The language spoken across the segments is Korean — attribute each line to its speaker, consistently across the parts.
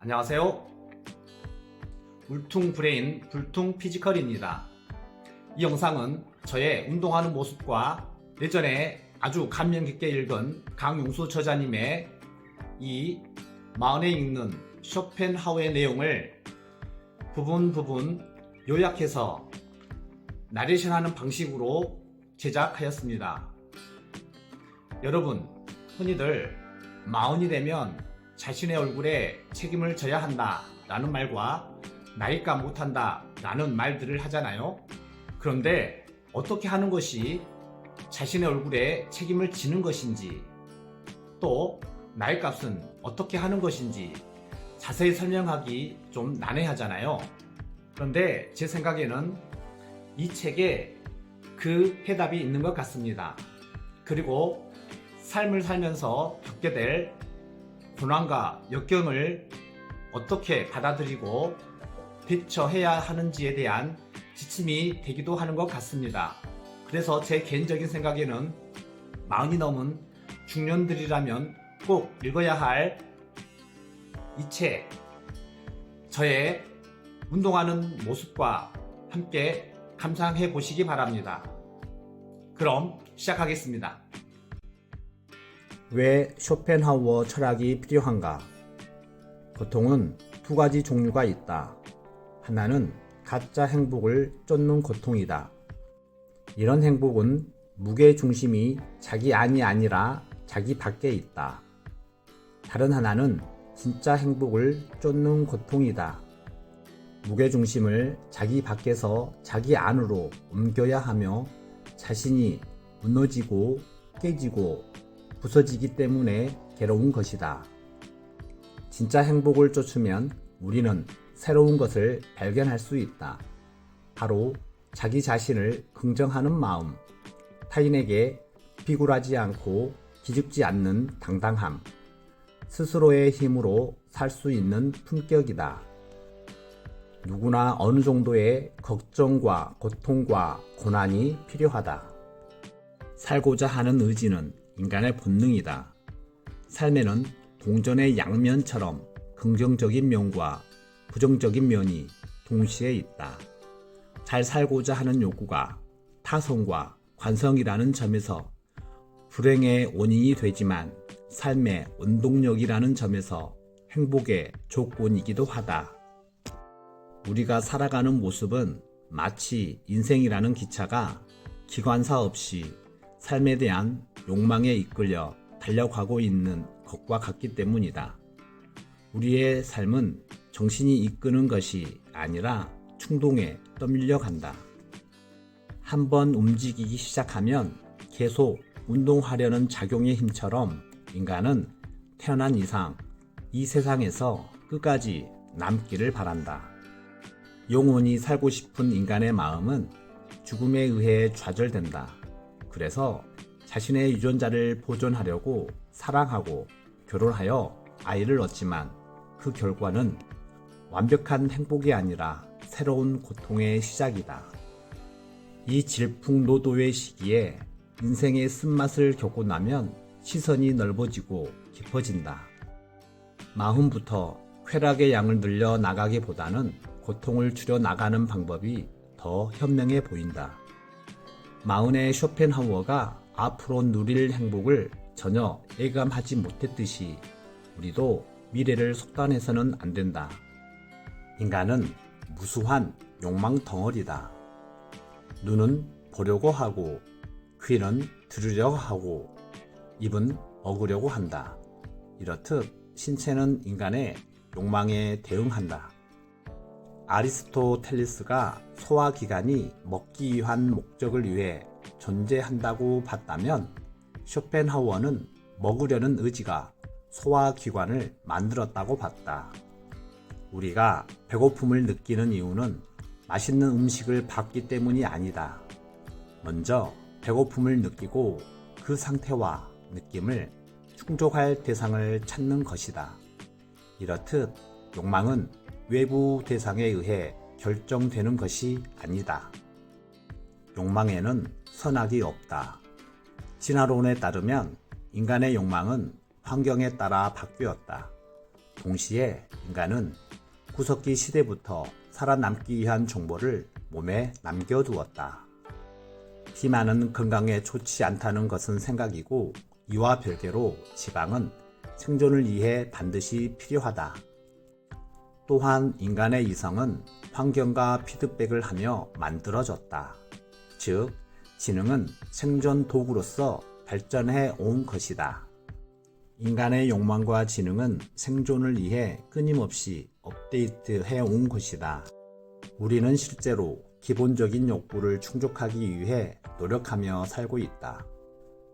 Speaker 1: 안녕하세요. 울퉁브레인 불퉁피지컬입니다. 이 영상은 저의 운동하는 모습과 예전에 아주 감명 깊게 읽은 강용수 저자님의 이 마흔에 읽는 쇼펜하우의 내용을 부분 요약해서 나레이션하는 방식으로 제작하였습니다. 여러분, 흔히들 마흔이 되면 자신의 얼굴에 책임을 져야 한다 라는 말과 나이가 못한다 라는 말들을 하잖아요. 그런데 어떻게 하는 것이 자신의 얼굴에 책임을 지는 것인지, 또 나이값은 어떻게 하는 것인지 자세히 설명하기 좀 난해하잖아요. 그런데 제 생각에는 이 책에 그 해답이 있는 것 같습니다. 그리고 삶을 살면서 겪게 될 고난과 역경을 어떻게 받아들이고 대처해야 하는지에 대한 지침이 되기도 하는 것 같습니다. 그래서 제 개인적인 생각에는 마흔이 넘은 중년들이라면 꼭 읽어야 할 이 책, 저의 운동하는 모습과 함께 감상해 보시기 바랍니다. 그럼 시작하겠습니다.
Speaker 2: 왜 쇼펜하우어 철학이 필요한가? 고통은 두 가지 종류가 있다. 하나는 가짜 행복을 쫓는 고통이다. 이런 행복은 무게 중심이 자기 안이 아니라 자기 밖에 있다. 다른 하나는 진짜 행복을 쫓는 고통이다. 무게 중심을 자기 밖에서 자기 안으로 옮겨야 하며 자신이 무너지고 깨지고 부서지기 때문에 괴로운 것이다. 진짜 행복을 쫓으면 우리는 새로운 것을 발견할 수 있다. 바로 자기 자신을 긍정하는 마음, 타인에게 비굴하지 않고 기죽지 않는 당당함, 스스로의 힘으로 살 수 있는 품격이다. 누구나 어느 정도의 걱정과 고통과 고난이 필요하다. 살고자 하는 의지는 인간의 본능이다. 삶에는 동전의 양면처럼 긍정적인 면과 부정적인 면이 동시에 있다. 잘 살고자 하는 욕구가 타성과 관성이라는 점에서 불행의 원인이 되지만 삶의 원동력이라는 점에서 행복의 조건이기도 하다. 우리가 살아가는 모습은 마치 인생이라는 기차가 기관사 없이 삶에 대한 욕망에 이끌려 달려가고 있는 것과 같기 때문이다. 우리의 삶은 정신이 이끄는 것이 아니라 충동에 떠밀려 간다. 한번 움직이기 시작하면 계속 운동하려는 작용의 힘처럼 인간은 태어난 이상 이 세상에서 끝까지 남기를 바란다. 영원히 살고 싶은 인간의 마음은 죽음에 의해 좌절된다. 그래서 자신의 유전자를 보존하려고 사랑하고 결혼하여 아이를 얻지만 그 결과는 완벽한 행복이 아니라 새로운 고통의 시작이다. 이 질풍노도의 시기에 인생의 쓴맛을 겪고 나면 시선이 넓어지고 깊어진다. 마음부터 쾌락의 양을 늘려 나가기보다는 고통을 줄여 나가는 방법이 더 현명해 보인다. 마흔의 쇼펜하우어가 앞으로 누릴 행복을 전혀 예감하지 못했듯이 우리도 미래를 속단해서는 안 된다. 인간은 무수한 욕망 덩어리다. 눈은 보려고 하고, 귀는 들으려고 하고, 입은 먹으려고 한다. 이렇듯 신체는 인간의 욕망에 대응한다. 아리스토텔레스가 소화기관이 먹기 위한 목적을 위해 존재한다고 봤다면 쇼펜하우어는 먹으려는 의지가 소화기관을 만들었다고 봤다. 우리가 배고픔을 느끼는 이유는 맛있는 음식을 봤기 때문이 아니다. 먼저 배고픔을 느끼고 그 상태와 느낌을 충족할 대상을 찾는 것이다. 이렇듯 욕망은 외부 대상에 의해 결정되는 것이 아니다. 욕망에는 선악이 없다. 진화론에 따르면 인간의 욕망은 환경에 따라 바뀌었다. 동시에 인간은 구석기 시대부터 살아남기 위한 정보를 몸에 남겨두었다. 비만은 건강에 좋지 않다는 것은 생각이고, 이와 별개로 지방은 생존을 위해 반드시 필요하다. 또한 인간의 이성은 환경과 피드백을 하며 만들어졌다. 즉, 지능은 생존 도구로서 발전해 온 것이다. 인간의 욕망과 지능은 생존을 위해 끊임없이 업데이트해 온 것이다. 우리는 실제로 기본적인 욕구를 충족하기 위해 노력하며 살고 있다.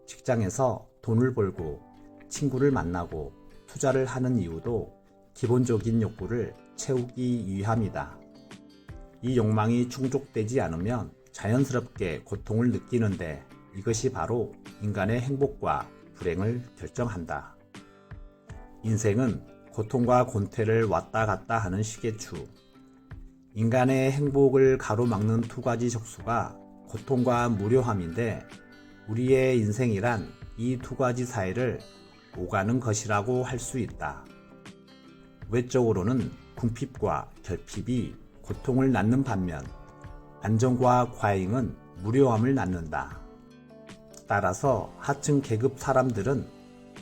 Speaker 2: 직장에서 돈을 벌고 친구를 만나고 투자를 하는 이유도 기본적인 욕구를 채우기 위함이다. 이 욕망이 충족되지 않으면 자연스럽게 고통을 느끼는데, 이것이 바로 인간의 행복과 불행을 결정한다. 인생은 고통과 곤태를 왔다 갔다 하는 시계추. 인간의 행복을 가로막는 두 가지 적수가 고통과 무료함인데, 우리의 인생이란 이 두 가지 사이를 오가는 것이라고 할 수 있다. 외적으로는 궁핍과 결핍이 고통을 낳는 반면, 안정과 과잉은 무료함을 낳는다. 따라서 하층 계급 사람들은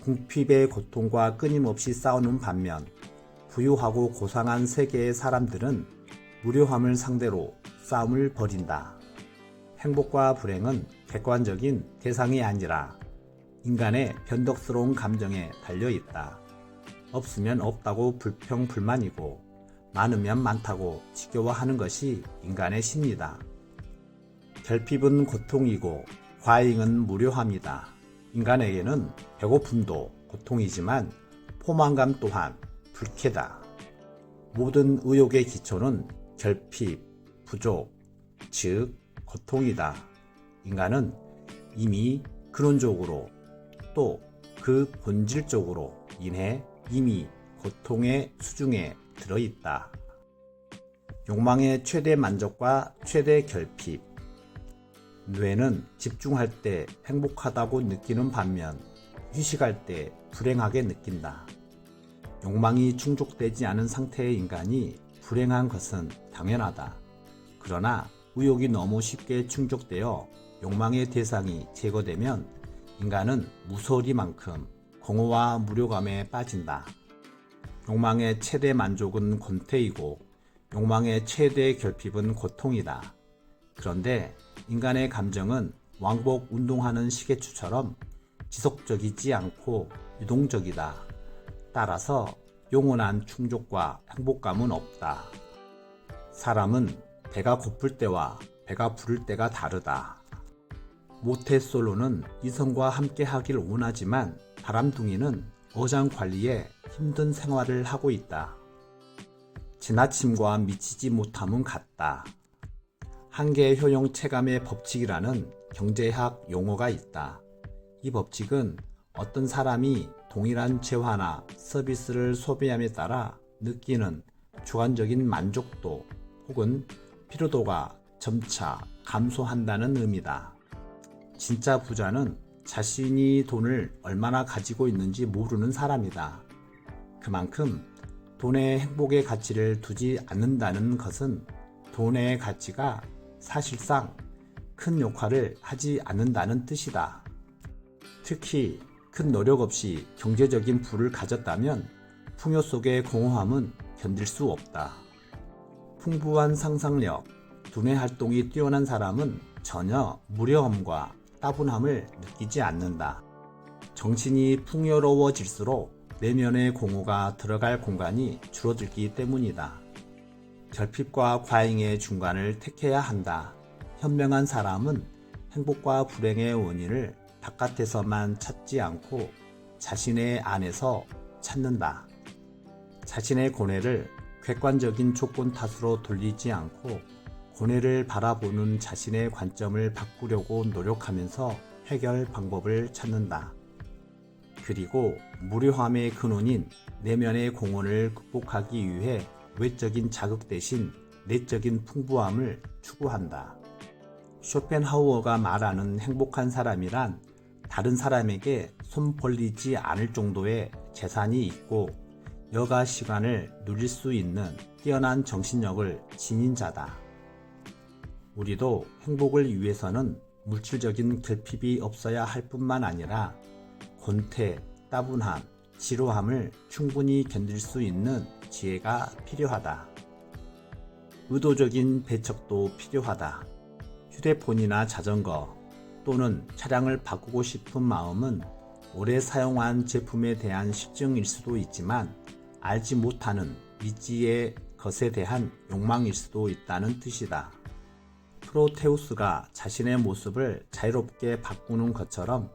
Speaker 2: 궁핍의 고통과 끊임없이 싸우는 반면, 부유하고 고상한 세계의 사람들은 무료함을 상대로 싸움을 벌인다. 행복과 불행은 객관적인 대상이 아니라 인간의 변덕스러운 감정에 달려있다. 없으면 없다고 불평불만이고, 많으면 많다고 지겨워하는 것이 인간의 심리다. 결핍은 고통이고 과잉은 무료함이다. 인간에게는 배고픔도 고통이지만 포만감 또한 불쾌다. 모든 의욕의 기초는 결핍, 부족, 즉 고통이다. 인간은 이미 근원적으로 또 그 본질적으로 인해 이미 고통의 수중에 들어있다. 욕망의 최대 만족과 최대 결핍. 뇌는 집중할 때 행복하다고 느끼는 반면, 휴식할 때 불행하게 느낀다. 욕망이 충족되지 않은 상태의 인간이 불행한 것은 당연하다. 그러나 의욕이 너무 쉽게 충족되어 욕망의 대상이 제거되면 인간은 무서리만큼 공허와 무료감에 빠진다. 욕망의 최대 만족은 곤태이고 욕망의 최대 결핍은 고통이다. 그런데 인간의 감정은 왕복 운동하는 시계추처럼 지속적이지 않고 유동적이다. 따라서 영원한 충족과 행복감은 없다. 사람은 배가 고플 때와 배가 부를 때가 다르다. 모태솔로는 이성과 함께 하길 원하지만 바람둥이는 어장 관리에 힘든 생활을 하고 있다. 지나침과 미치지 못함은 같다. 한계 효용 체감의 법칙이라는 경제학 용어가 있다. 이 법칙은 어떤 사람이 동일한 재화나 서비스를 소비함에 따라 느끼는 주관적인 만족도 혹은 피로도가 점차 감소한다는 의미다. 진짜 부자는 자신이 돈을 얼마나 가지고 있는지 모르는 사람이다. 그만큼 돈의 행복의 가치를 두지 않는다는 것은 돈의 가치가 사실상 큰 역할을 하지 않는다는 뜻이다. 특히 큰 노력 없이 경제적인 부를 가졌다면 풍요 속의 공허함은 견딜 수 없다. 풍부한 상상력, 두뇌 활동이 뛰어난 사람은 전혀 무료함과 따분함을 느끼지 않는다. 정신이 풍요로워질수록 내면의 공허가 들어갈 공간이 줄어들기 때문이다. 결핍과 과잉의 중간을 택해야 한다. 현명한 사람은 행복과 불행의 원인을 바깥에서만 찾지 않고 자신의 안에서 찾는다. 자신의 고뇌를 객관적인 조건 탓으로 돌리지 않고 고뇌를 바라보는 자신의 관점을 바꾸려고 노력하면서 해결 방법을 찾는다. 그리고 무료함의 근원인 내면의 공허를 극복하기 위해 외적인 자극 대신 내적인 풍부함을 추구한다. 쇼펜하우어가 말하는 행복한 사람이란 다른 사람에게 손 벌리지 않을 정도의 재산이 있고 여가 시간을 누릴 수 있는 뛰어난 정신력을 지닌 자다. 우리도 행복을 위해서는 물질적인 결핍이 없어야 할 뿐만 아니라 곤태, 따분함, 지루함을 충분히 견딜 수 있는 지혜가 필요하다. 의도적인 배척도 필요하다. 휴대폰이나 자전거 또는 차량을 바꾸고 싶은 마음은 오래 사용한 제품에 대한 실증일 수도 있지만 알지 못하는 미지의 것에 대한 욕망일 수도 있다는 뜻이다. 프로테우스가 자신의 모습을 자유롭게 바꾸는 것처럼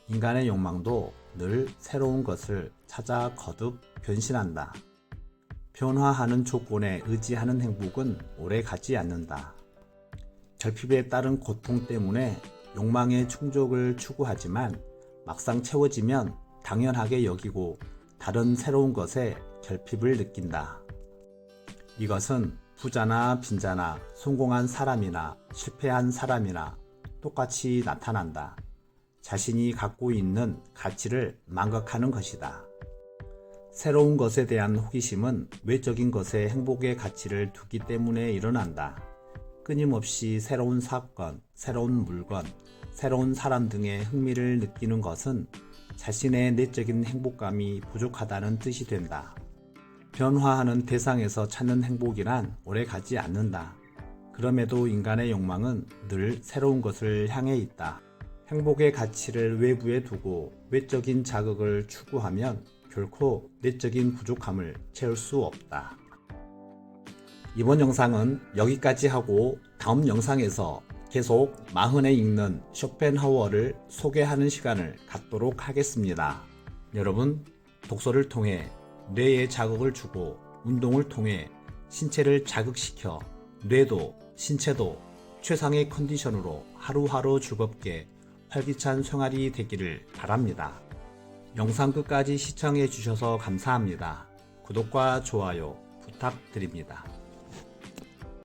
Speaker 2: 인간의 욕망도 늘 새로운 것을 찾아 거듭 변신한다. 변화하는 조건에 의지하는 행복은 오래 가지 않는다. 결핍에 따른 고통 때문에 욕망의 충족을 추구하지만 막상 채워지면 당연하게 여기고 다른 새로운 것에 결핍을 느낀다. 이것은 부자나 빈자나 성공한 사람이나 실패한 사람이나 똑같이 나타난다. 자신이 갖고 있는 가치를 망각하는 것이다. 새로운 것에 대한 호기심은 외적인 것에 행복의 가치를 두기 때문에 일어난다. 끊임없이 새로운 사건, 새로운 물건, 새로운 사람 등의 흥미를 느끼는 것은 자신의 내적인 행복감이 부족하다는 뜻이 된다. 변화하는 대상에서 찾는 행복이란 오래 가지 않는다. 그럼에도 인간의 욕망은 늘 새로운 것을 향해 있다. 행복의 가치를 외부에 두고 외적인 자극을 추구하면 결코 내적인 부족함을 채울 수 없다. 이번 영상은 여기까지 하고 다음 영상에서 계속 마흔에 읽는 쇼펜하우어를 소개하는 시간을 갖도록 하겠습니다. 여러분, 독서를 통해 뇌에 자극을 주고 운동을 통해 신체를 자극시켜 뇌도 신체도 최상의 컨디션으로 하루하루 즐겁게 활기찬 생활이 되기를 바랍니다. 영상 끝까지 시청해 주셔서 감사합니다. 구독과 좋아요 부탁드립니다.